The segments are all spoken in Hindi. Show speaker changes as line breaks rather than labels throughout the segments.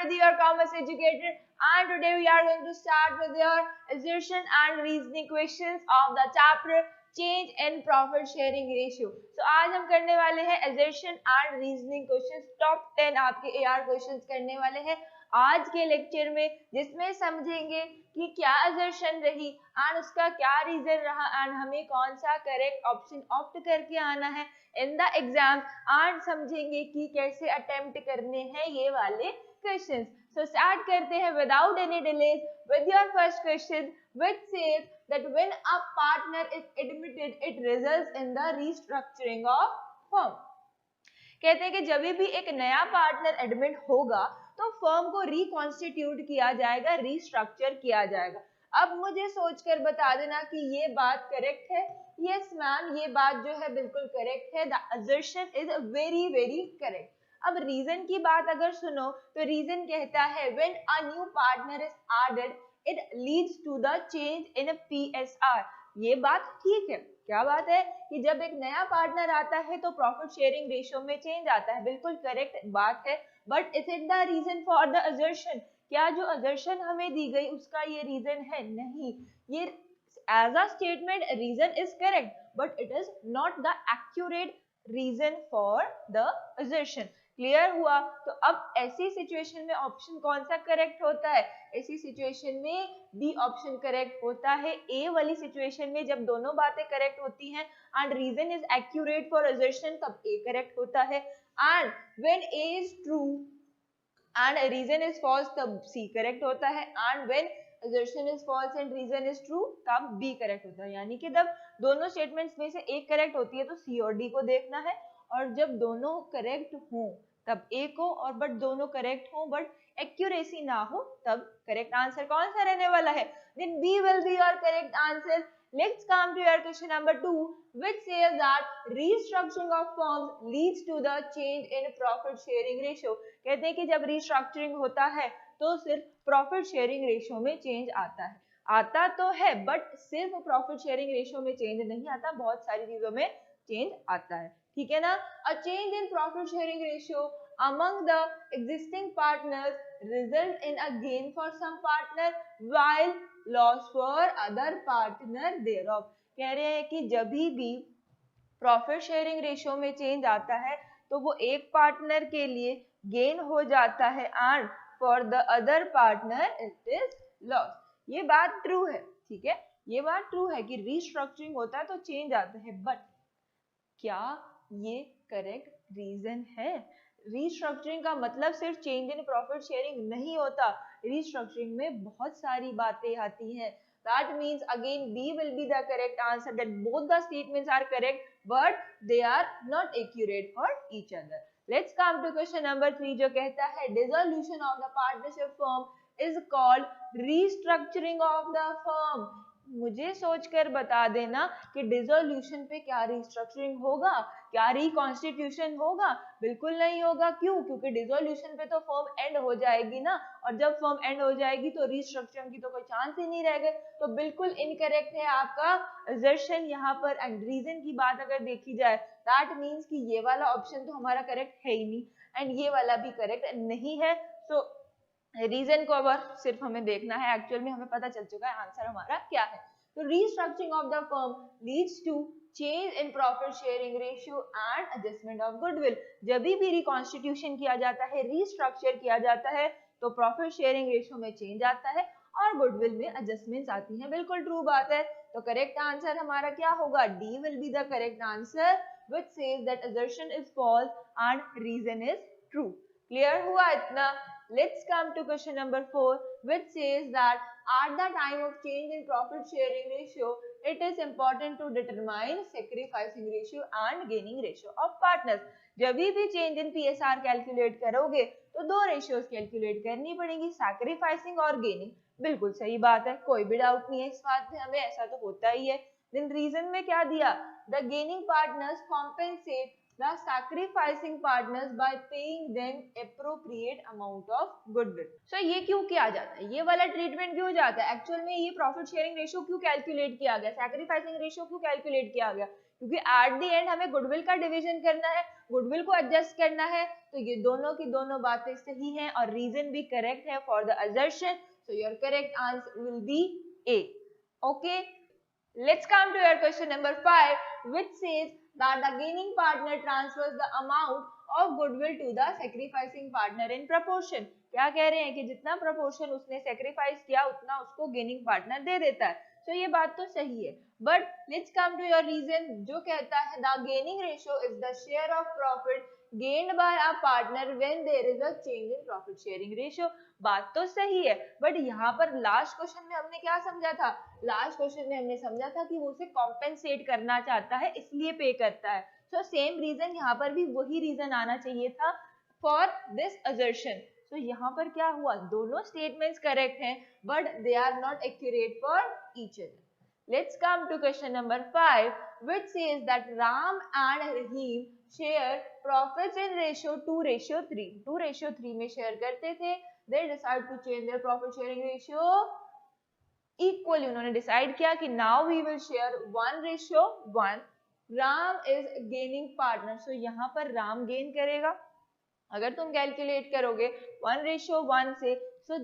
with your commerce educator, and today we are going to start with your assertion and reasoning questions of the chapter change in profit sharing ratio. So आज हम करने वाले हैं assertion and reasoning questions, top 10 आपके AR questions करने वाले हैं आज के लेक्चर में, जिसमें समझेंगे कि क्या assertion रही और उसका क्या रीजन रहा और हमें कौन सा करेक्ट ऑप्शन ऑप्ट करके आना है इन द एग्जाम, और समझेंगे कि कैसे अटेम्प्ट करने हैं ये वाले क्वेश्चंस. सो स्टार्ट करते हैं without any delays with your first question which says that when a partner is admitted it results in the restructuring of firm. कहते हैं कि जब भी एक नया पार्टनर एडमिट होगा तो फर्म को रिकॉन्स्टिट्यूट किया जाएगा, रीस्ट्रक्चर किया जाएगा. अब मुझे सोचकर बता देना कि ये बात करेक्ट है. यस मैम, ये बात जो है बिल्कुल करेक्ट है. The assertion is very very correct. अब रीजन की बात अगर सुनो तो रीजन कहता है when a new partner is added it leads to the change in PSR. ये बात ठीक है. क्या बात है कि जब एक नया पार्टनर आता है तो प्रॉफिट शेयरिंग रेशियो में चेंज आता है. बिल्कुल करेक्ट बात है. But is it the reason for the assertion? क्या जो असर्शन हमें दी गई उसका ये रीजन है? नहीं. ये as a statement reason is correct but it is not the accurate reason for the assertion. Clear हुआ? तो अब ऐसी सिचुएशन में ऑप्शन कौन सा करेक्ट होता है? ऐसी सिचुएशन में बी ऑप्शन करेक्ट होता है. ए वाली सिचुएशन में जब दोनों बातें करेक्ट होती हैं and reason is accurate for assertion तब ए करेक्ट होता है. And when A is true and reason is false तब सी करेक्ट होता है. And when assertion is false and reason is true तब बी करेक्ट होता है. यानी कि जब दोनों स्टेटमेंट्स में से एक करेक्ट होती है तो सी और डी को देखना है, और जब दोनों करेक्ट हों तब ए को, और बट दोनों करेक्ट हो बट एक्यूरेसी ना हो तब करेक्ट आंसर कौन सा रहने वाला है? Then B will be your correct answer. Let's come to your question number 2, which says that restructuring of firms leads to the change in profit sharing ratio. कहते हैं कि जब restructuring होता है तो सिर्फ profit sharing ratio में change आता है. आता तो है बट सिर्फ profit sharing ratio में change नहीं आता, बहुत सारी चीजों में change आता है. ठीक है ना? A change in profit sharing ratio among the existing partners result in a gain for some partner while loss for other partner thereof. कह रहे हैं कि जब भी प्रॉफिट शेयरिंग रेशियो में चेंज आता है तो वो एक पार्टनर के लिए गेन हो जाता है and for the other partner it is loss. ये बात ट्रू है. ठीक है, ये बात ट्रू है कि रीस्ट्रक्चरिंग होता है तो चेंज आता है, बट क्या ये करेक्ट रीजन है? रीस्ट्रक्चरिंग का मतलब सिर्फ चेंज इन प्रॉफिट शेयरिंग नहीं होता. रीस्ट्रक्चरिंग में बहुत सारी बातें आती हैं. That means again B will be the correct answer, that both the statements are correct but they are not accurate for each other. Let's come to question number 3 जो कहता है dissolution of the partnership firm is called restructuring of the firm. मुझे सोचकर बता देना कि डिसोल्यूशन पे क्या रिस्ट्रक्चरिंग होगा, क्या रिकॉन्स्टिट्यूशन होगा? बिल्कुल नहीं होगा. क्यों? क्योंकि डिसोल्यूशन पे तो फर्म एंड हो जाएगी ना, और जब फर्म एंड हो जाएगी तो रिस्ट्रक्चरिंग की तो कोई चांस ही नहीं रहेगा. तो बिल्कुल इनकरेक्ट है आपका असर्शन यहाँ पर. एंड रीजन की बात अगर देखी जाए दैट मीन्स कि ये वाला ऑप्शन तो हमारा करेक्ट है ही नहीं एंड ये वाला भी करेक्ट नहीं है. सो रीजन को अब सिर्फ हमें देखना है. एक्चुअल में हमें पता चल चुका है आंसर हमारा क्या है. तो restructuring of the firm leads to change in profit sharing ratio and adjustment of goodwill. जब भी रिकॉन्स्टिट्यूशन किया जाता है, रीस्ट्रक्चर किया जाता है तो प्रॉफिट शेयरिंग रेशियो में चेंज आता है और गुडविल में एडजस्टमेंट्स आती हैं. बिल्कुल ट्रू बात है. तो करेक्ट आंसर हमारा क्या होगा? D will be the correct answer which says that assertion is false and reason is true. Clear हुआ इतना? Let's come to question number 4, which says that at the time of change in profit sharing ratio, it is important to determine sacrificing ratio and gaining ratio of partners. जब भी change in PSR कैलकुलेट करोगे तो दो रेशियोज कैलकुलेट करनी पड़ेगी, सैक्रिफाइसिंग और गेनिंग. बिल्कुल सही बात है, कोई भी डाउट नहीं है इस बात में हमें, ऐसा तो होता ही है. देन रीजन में क्या दिया? The gaining partners compensate the sacrificing partners by paying them appropriate amount of goodwill. So ये क्यों किया जाता है? ये वाला ट्रीटमेंट क्यों जाता है? एक्चुअल में ये प्रॉफिट शेयरिंग रेशियो क्यों कैलकुलेट किया गया? सैक्रिफाइसिंग रेशियो क्यों कैलकुलेट किया गया? क्योंकि एट द एंड हमें गुडविल का डिवीजन करना है, गुडविल को एडजस्ट करना है, तो ये दोनों की दोनों बातें सही हैं और रीजन भी करेक्ट है for the assertion. So your correct answer will be A. Okay, let's come to your question number 5, which says that the gaining partner transfers the amount of goodwill to the sacrificing partner in proportion. क्या कह रहे हैं कि जितना proportion उसने sacrifice किया उतना उसको gaining partner दे देता है. तो ये बात तो सही है, but let's come to your reason जो कहता है the gaining ratio is the share of profit gained by a partner when there is a change in profit sharing ratio. बात तो सही है, बट यहाँ पर लास्ट क्वेश्चन में हमने क्या समझा था? लास्ट क्वेश्चन में हमने समझा था कि वो उसे कॉम्पेंसेट करना चाहता है इसलिए पे करता है. सो सेम रीजन यहाँ पर भी वही रीजन आना चाहिए था फॉर दिस assertion. तो यहाँ पर क्या हुआ? दोनों स्टेटमेंट्स करेक्ट हैं but they are not accurate for each other. Let's come to question number 5, which says that Ram and Rahim share profits in ratio 2:3. 2:3 में शेयर करते थे. They decide to change their profit sharing ratio equally. उन्होंने डिसाइड किया कि now we will share 1:1. Ram is gaining partner. So यहाँ पर Ram गेन करेगा. अगर तुम कैलकुलेट करोगे 1:1 से, तो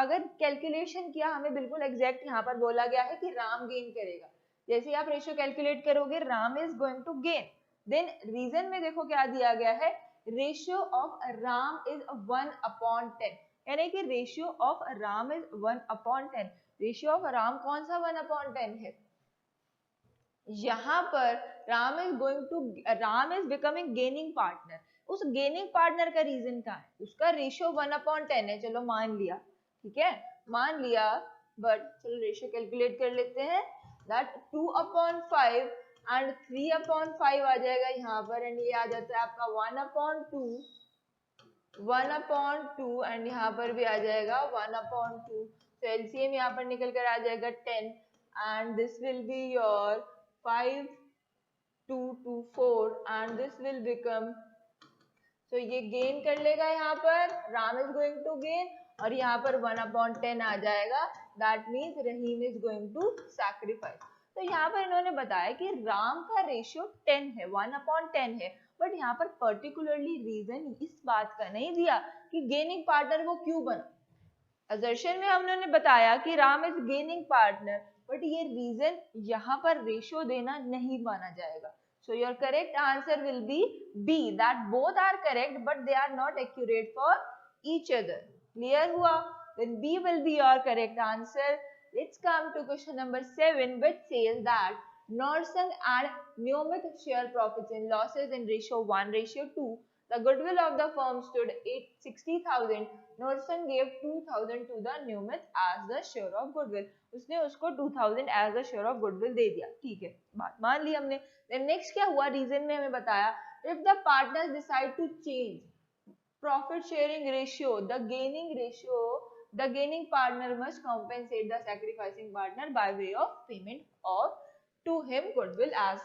अगर कैलकुलेशन किया हमें बिल्कुल एग्जैक्ट यहाँ पर बोला गया है कि राम गेन करेगा. जैसे आप रेशियो कैलकुलेट करोगे Ram is going to gain. Then reason में देखो क्या दिया गया है, रेशियो ऑफ राम इज 1/10, यानी कि ratio of Ram is 1/10. Ratio of Ram कौन सा 1/10 है? यहाँ पर Ram is becoming gaining partner. उस गेनिंग पार्टनर का रीजन क्या है? उसका रेशियो 1/10 है. चलो मान लिया, ठीक है, मान लिया, बट चलो रेशियो कैलकुलेट कर लेते हैं. दैट 2/5 एंड 3/5 आ जाएगा यहाँ पर, एंड ये आ जाता है आपका 1/2 एंड यहाँ पर भी आ जाएगा 1/2. तो एलसीएम यहाँ पर निकल कर आ जाएगा 10 and this will be your 5 2 2 4 and this will become. तो ये गेन कर लेगा यहाँ पर, Ram is going to gain, और यहाँ पर 1/10 आ जाएगा. That means Rahim is going to sacrifice. तो यहाँ पर इन्होंने बताया कि राम का रेशियो 10 है, 1/10 है, बट यहाँ पर पर्टिकुलरली रीजन इस बात का नहीं दिया कि गेनिंग पार्टनर वो क्यों बना. assertion में हमने बताया कि Ram is gaining partner, but ये रीजन यहाँ पर रेशियो देना नहीं माना जाएगा. So your correct answer will be B, that both are correct but they are not accurate for each other. Clear हुआ? Then B will be your correct answer. Let's come to question number 7, which says that Norsung and Neomith share profits and losses in ratio 1:2. The goodwill of the firm stood 60,000. Norsung gave 2,000 to the Neomith as the share of goodwill. उसने उसको 2,000 as the share of goodwill दे दिया. ठीक है, बात मान ली हमने. Then next क्या हुआ? रीजन में हमें बताया, if the partners decide to change profit sharing ratio, the gaining partner must compensate the sacrificing partner by way of payment of to him goodwill as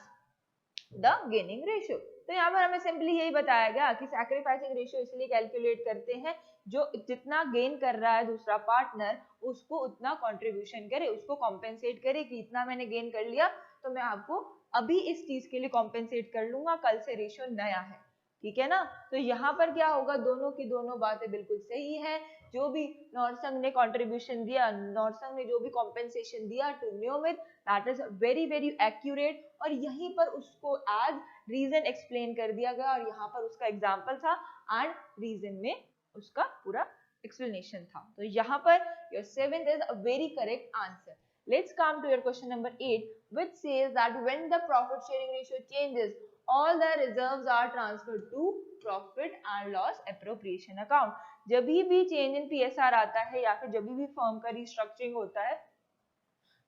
the gaining ratio. तो यहाँ पर हमें सिंपली यही बताया गया कि सैक्रिफाइसिंग रेशियो इसलिए कैलकुलेट करते हैं जो जितना गेन कर रहा है दूसरा पार्टनर उसको उतना कंट्रीब्यूशन करे, उसको कॉम्पेंसेट करे कि इतना मैंने गेन कर लिया तो मैं आपको अभी इस चीज के लिए कॉम्पेंसेट कर लूंगा, कल से रेशियो नया है. ठीक है ना? तो यहाँ पर क्या होगा, दोनों की दोनों बातें बिल्कुल सही है. जो भी नॉर्संग ने कंट्रीब्यूशन दिया, नॉर्संग ने जो भी कॉम्पेंसेशन दिया टू नियोमित, that is very very accurate. और यहीं पर उसको एज रीजन एक्सप्लेन कर दिया गया और यहाँ पर उसका एग्जाम्पल था एंड रीजन में उसका पूरा एक्सप्लेनेशन था. तो यहाँ per your 7th is a very correct answer. Let's come to your question number 8, which says that when the profit sharing ratio changes, all the reserves are transferred to profit and loss appropriation account. जब भी चेंज इन PSR आता है या फिर जब भी फर्म का रिस्ट्रक्चरिंग होता है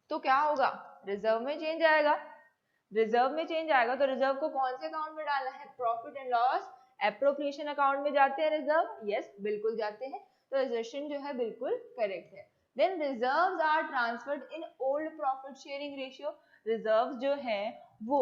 तो क्या होगा, रिजर्व में चेंज आएगा. रिजर्व में चेंज आएगा तो रिजर्व को कौन से अकाउंट में डालना है, profit and loss appropriation account में जाते हैं रिजर्व. यस, बिल्कुल जाते हैं. तो assertion जो है बिल्कुल करेक्ट है. Then reserves are transferred in old profit sharing ratio. Reserves जो हैं वो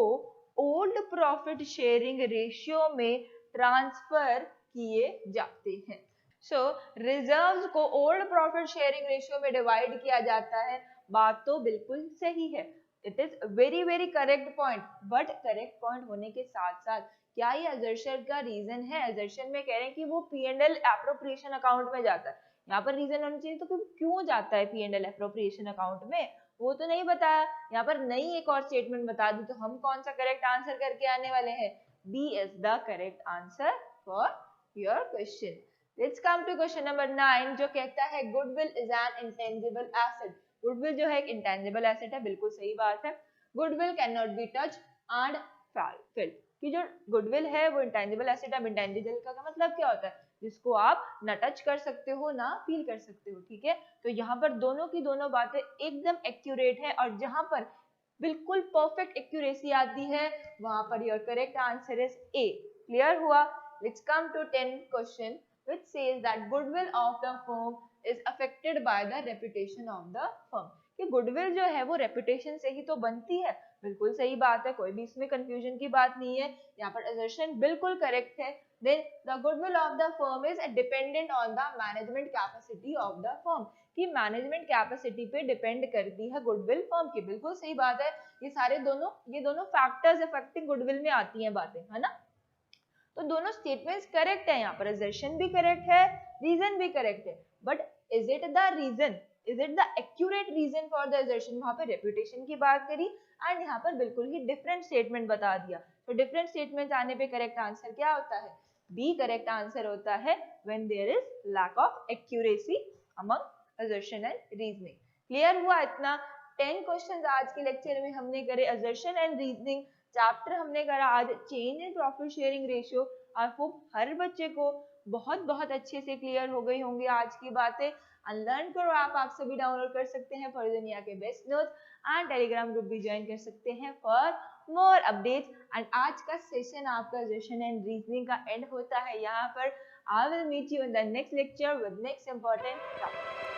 old profit sharing ratio में transfer किए जाते हैं. So reserves को old profit sharing ratio में divide किया जाता है. बात तो बिल्कुल सही है. It is very very correct point, but correct point होने के साथ साथ क्या ये असर्शन का रीजन है? असर्शन में कह रहे हैं कि वो P&L एप्रोप्रिएशन अकाउंट में जाता है, यहाँ पर रीजन होना चाहिए तो क्यों जाता है P&L एप्रोप्रिएशन अकाउंट में, वो तो नहीं बताया। यहाँ पर नई एक और स्टेटमेंट बता दी तो हम कौन सा करेक्ट आंसर करके आने वाले हैं? B is the correct answer for your question. Let's come to question number 9 जो कहता है goodwill is an intangible asset. Goodwill जो है एक इंटेंजिबल एसेट है, बिल्कुल सही बात है। Goodwill can not be touch and field, कि जो गुडविल है वो इंटेंजिबल एसेट है। इंटेंजिबल का मतलब क्या होता है? जिसको आप ना टच कर सकते हो ना फील कर सकते हो, ठीक है। तो यहाँ पर दोनों की दोनों बातें एकदम एक्यूरेट है, और जहां पर बिल्कुल परफेक्ट एक्यूरेसी आती है वहां पर your correct answer is A. Clear हुआ? Let's come to 10 question which says that goodwill of the firm is affected by the reputation of the firm। कि गुडविल जो है वो रेपुटेशन से ही तो बनती है, बिल्कुल सही बात है, कोई भी इसमें कंफ्यूजन की बात नहीं है, यहाँ पर assertion बिल्कुल करेक्ट है। Then the goodwill of the firm is dependent on the management capacity of the firm, कि मैनेजमेंट कैपेसिटी पे डिपेंड करती है गुडविल फर्म की, बिल्कुल सही बात है। ये दोनों फैक्टर्स अफेक्टिंग गुडविल में आती हैं बातें, है ना। तो दोनों स्टेटमेंट्स करेक्ट है, यहाँ पर assertion भी करेक्ट है, रीजन भी करेक्ट है, but is it the reason, is it the accurate reason for the assertion? वहां पर रेपुटेशन की बात करी एंड यहाँ पर बिल्कुल ही डिफरेंट स्टेटमेंट बता दिया। तो डिफरेंट स्टेटमेंट आने पे करेक्ट आंसर क्या होता है? बी करेक्ट आंसर होता है when there is lack of accuracy among assertion and reasoning. Clear हुआ इतना? 10 क्वेश्चंस आज के लेक्चर में हमने करे assertion एंड रीजनिंग, चैप्टर हमने करा आज change in profit sharing ratio. I hope हर बच्चे को बहुत अच्छे से क्लियर हो गई होंगी आज की बातें। लर्न करो ऐप आप सभी डाउनलोड कर सकते हैं फॉर दुनिया के best notes, and Telegram group भी ज्वाइन कर सकते हैं फॉर मोर अपडेट्स। एंड आज का सेशन आपका सेशन एंड रीजनिंग का एंड होता है यहाँ पर। I will meet you in the next lecture with next important topic.